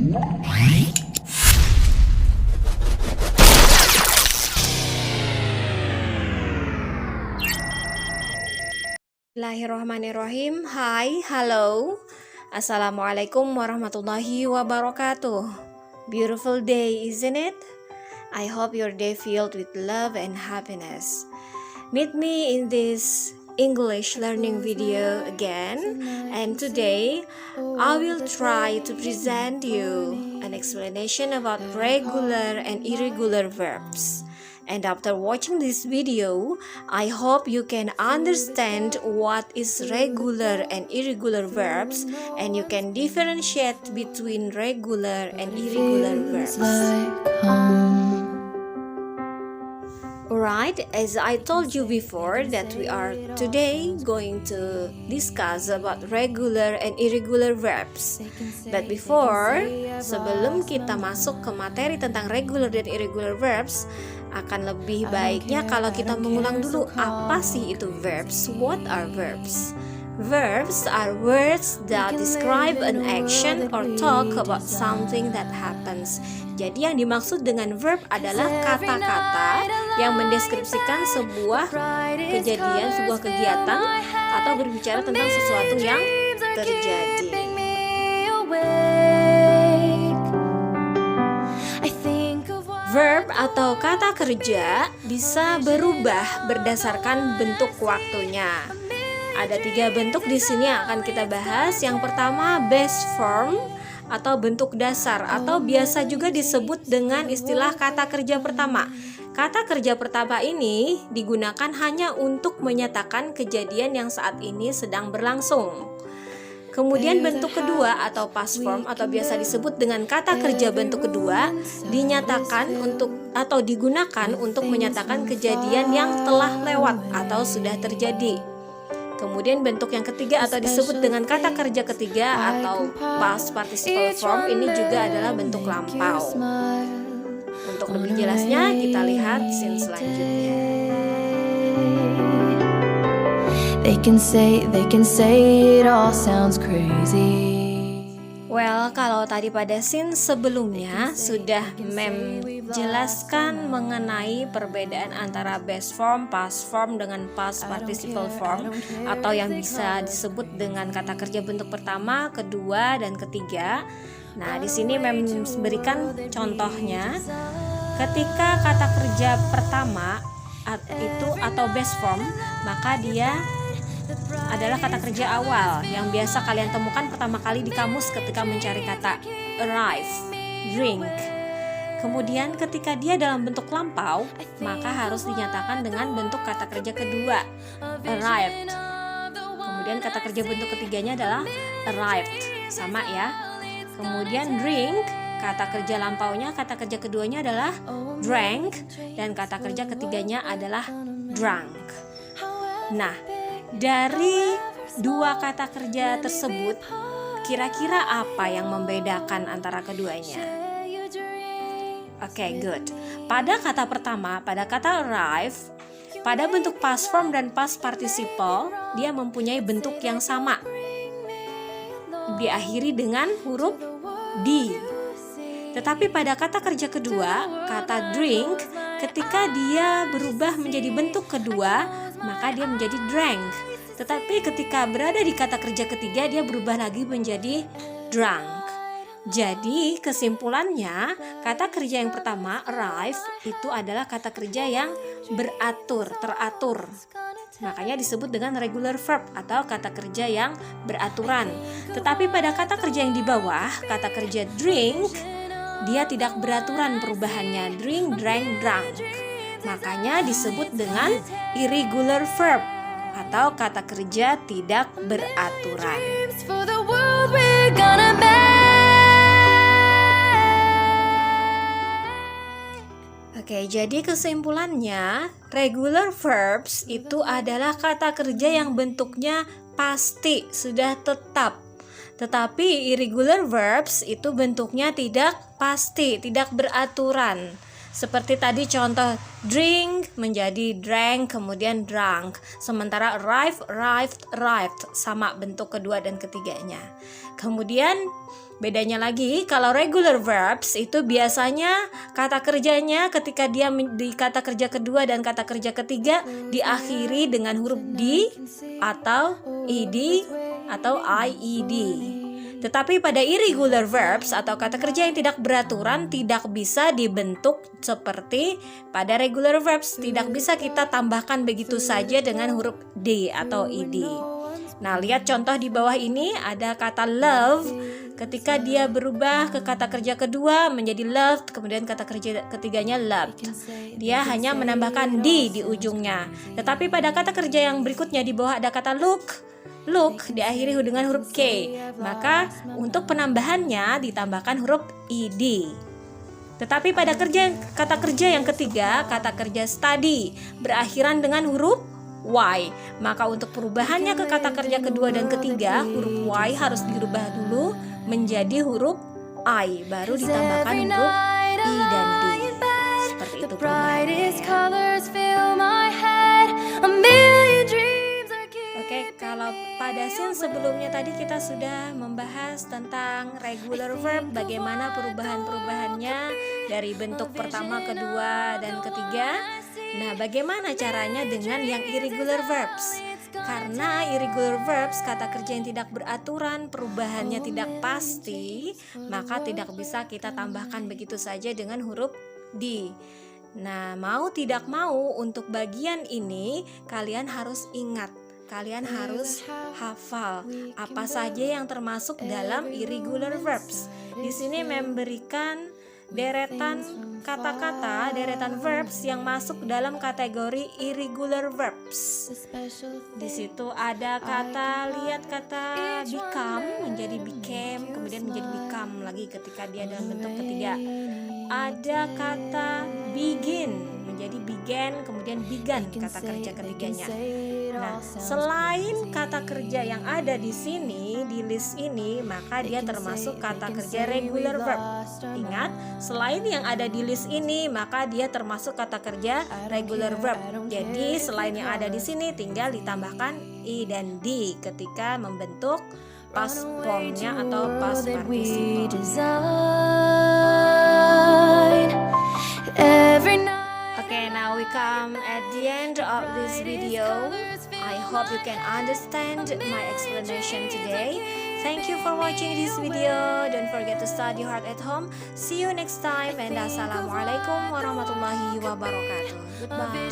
Bismillahirrahmanirrahim. Hai, halo. Assalamualaikum warahmatullahi wabarakatuh. Beautiful day, isn't it? I hope your day filled with love and happiness. Meet me in this English learning video again, and today I will try to present you an explanation about regular and irregular verbs. And after watching this video, I hope you can understand what is regular and irregular verbs, and you can differentiate between regular and irregular verbs. Alright, as I told you before that we are today going to discuss about regular and irregular verbs. But before, sebelum kita masuk ke materi tentang regular dan irregular verbs, akan lebih baiknya kalau kita mengulang dulu apa sih itu verbs. What are verbs? Verbs are words that describe an action or talk about something that happens. Jadi yang dimaksud dengan verb adalah kata-kata yang mendeskripsikan sebuah kejadian, sebuah kegiatan, atau berbicara tentang sesuatu yang terjadi. Verb atau kata kerja bisa berubah berdasarkan bentuk waktunya. Ada 3 bentuk di sini yang akan kita bahas. Yang pertama, base form atau bentuk dasar, atau biasa juga disebut dengan istilah kata kerja pertama. Kata kerja pertama ini digunakan hanya untuk menyatakan kejadian yang saat ini sedang berlangsung. Kemudian bentuk kedua atau past form atau biasa disebut dengan kata kerja bentuk kedua dinyatakan untuk atau digunakan untuk menyatakan kejadian yang telah lewat atau sudah terjadi. Kemudian bentuk yang ketiga atau disebut dengan kata kerja ketiga atau past participle form ini juga adalah bentuk lampau. Untuk lebih jelasnya kita lihat scene selanjutnya. They can say it all sounds crazy. Well, kalau tadi pada scene sebelumnya sudah menjelaskan mengenai perbedaan antara base form, past form dengan past participle form, atau yang bisa disebut dengan kata kerja bentuk pertama, kedua, dan ketiga. Nah, di sini memberikan contohnya. Ketika kata kerja pertama itu atau base form, maka dia adalah kata kerja awal yang biasa kalian temukan pertama kali di kamus ketika mencari kata arrive, drink. Kemudian ketika dia dalam bentuk lampau, maka harus dinyatakan dengan bentuk kata kerja kedua, arrived. Kemudian kata kerja bentuk ketiganya adalah arrived, sama ya. Kemudian drink, kata kerja lampaunya, kata kerja keduanya adalah drank, dan kata kerja ketiganya adalah drunk. Nah, dari 2 kata kerja tersebut, kira-kira apa yang membedakan antara keduanya? Oke, good. Pada kata pertama, pada kata arrive, pada bentuk past form dan past participle, dia mempunyai bentuk yang sama. Diakhiri dengan huruf D. Tetapi pada kata kerja kedua, kata drink, ketika dia berubah menjadi bentuk kedua, maka dia menjadi drank. Tetapi ketika berada di kata kerja ketiga, dia berubah lagi menjadi drunk. Jadi kesimpulannya, kata kerja yang pertama, arrive, itu adalah kata kerja yang beratur, teratur. Makanya disebut dengan regular verb atau kata kerja yang beraturan. Tetapi pada kata kerja yang di bawah, kata kerja drink, dia tidak beraturan perubahannya, drink, drank, drunk. Makanya disebut dengan irregular verb atau kata kerja tidak beraturan. Oke, jadi kesimpulannya, regular verbs itu adalah kata kerja yang bentuknya pasti, sudah tetap. Tetapi irregular verbs itu bentuknya tidak pasti, tidak beraturan. Seperti tadi contoh drink menjadi drank, kemudian drunk. Sementara arrive, arrived, arrived, sama bentuk kedua dan ketiganya. Kemudian Bedanya lagi, kalau regular verbs itu biasanya kata kerjanya ketika dia di kata kerja kedua dan kata kerja ketiga diakhiri dengan huruf D atau ed atau ied. Tetapi pada irregular verbs atau kata kerja yang tidak beraturan tidak bisa dibentuk seperti pada regular verbs. Tidak bisa kita tambahkan begitu saja dengan huruf D atau ed. Nah, lihat contoh di bawah ini ada kata love. Ketika dia berubah ke kata kerja kedua menjadi loved, kemudian kata kerja ketiganya loved. Dia hanya menambahkan D di ujungnya. Tetapi pada kata kerja yang berikutnya di bawah ada kata look. Look diakhiri dengan huruf K. Maka untuk penambahannya ditambahkan huruf ed. Tetapi pada kata kerja yang ketiga, kata kerja study berakhiran dengan huruf Y. Maka untuk perubahannya ke kata kerja kedua dan ketiga, huruf Y harus dirubah dulu menjadi huruf I, baru ditambahkan huruf I dan D. Seperti itu perubahannya. Oke, kalau pada scene sebelumnya tadi kita sudah membahas tentang regular verb, bagaimana perubahan-perubahannya dari bentuk pertama, kedua, dan ketiga. Nah, bagaimana caranya dengan yang irregular verbs? Karena irregular verbs, kata kerja yang tidak beraturan, perubahannya tidak pasti, maka tidak bisa kita tambahkan begitu saja dengan huruf D. Nah, mau tidak mau untuk bagian ini kalian harus ingat, kalian harus hafal apa saja yang termasuk dalam irregular verbs. Di sini memberikan deretan kata-kata, deretan verbs yang masuk dalam kategori irregular verbs. Di situ ada kata, lihat kata become menjadi became, kemudian menjadi become lagi ketika dia dalam bentuk ketiga. Ada kata begin menjadi began, kemudian began kata kerja ketiganya. Nah, selain kata kerja yang ada di sini di list ini, maka dia termasuk kata kerja regular verb. Ingat, selain yang ada di list ini, maka dia termasuk kata kerja regular verb. Jadi, selain yang ada di sini tinggal ditambahkan i dan d ketika membentuk past formnya atau past participle. Okay, now we come at the end of this video. I hope you can understand my explanation today. Thank you for watching this video. Don't forget to study hard at home. See you next time, and assalamualaikum warahmatullahi wabarakatuh. Goodbye.